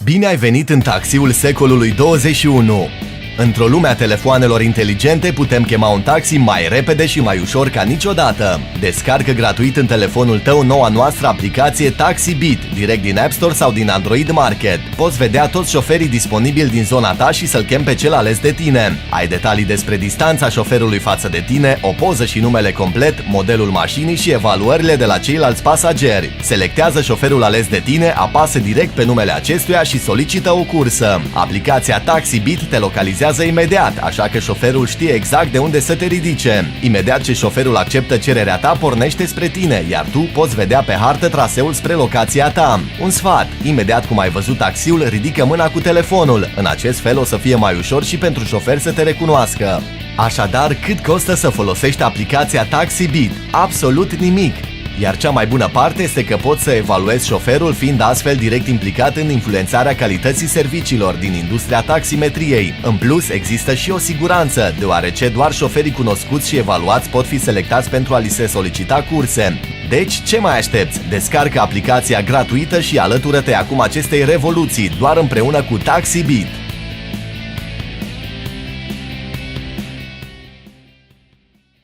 Bine ai venit în taxiul secolului 21! Într-o lume a telefoanelor inteligente putem chema un taxi mai repede și mai ușor ca niciodată. Descarcă gratuit în telefonul tău noua noastră aplicație TaxiBit, direct din App Store sau din Android Market. Poți vedea toți șoferii disponibili din zona ta și să-l chemi pe cel ales de tine. Ai detalii despre distanța șoferului față de tine, o poză și numele complet, modelul mașinii și evaluările de la ceilalți pasageri. Selectează șoferul ales de tine, apasă direct pe numele acestuia și solicită o cursă. Aplicația TaxiBit te localizează imediat, așa că șoferul știe exact de unde să te ridice. Imediat ce șoferul acceptă cererea ta, pornește spre tine, iar tu poți vedea pe hartă traseul spre locația ta. Un sfat: imediat cum ai văzut taxiul, ridică mâna cu telefonul. În acest fel o să fie mai ușor și pentru șofer să te recunoască. Așadar, cât costă să folosești aplicația TaxiBit? Absolut nimic! Iar cea mai bună parte este că poți să evaluezi șoferul, fiind astfel direct implicat în influențarea calității serviciilor din industria taximetriei. În plus, există și o siguranță, deoarece doar șoferii cunoscuți și evaluați pot fi selectați pentru a li se solicita curse. Deci, ce mai aștepți? Descarcă aplicația gratuită și alătură-te acum acestei revoluții, doar împreună cu TaxiBit.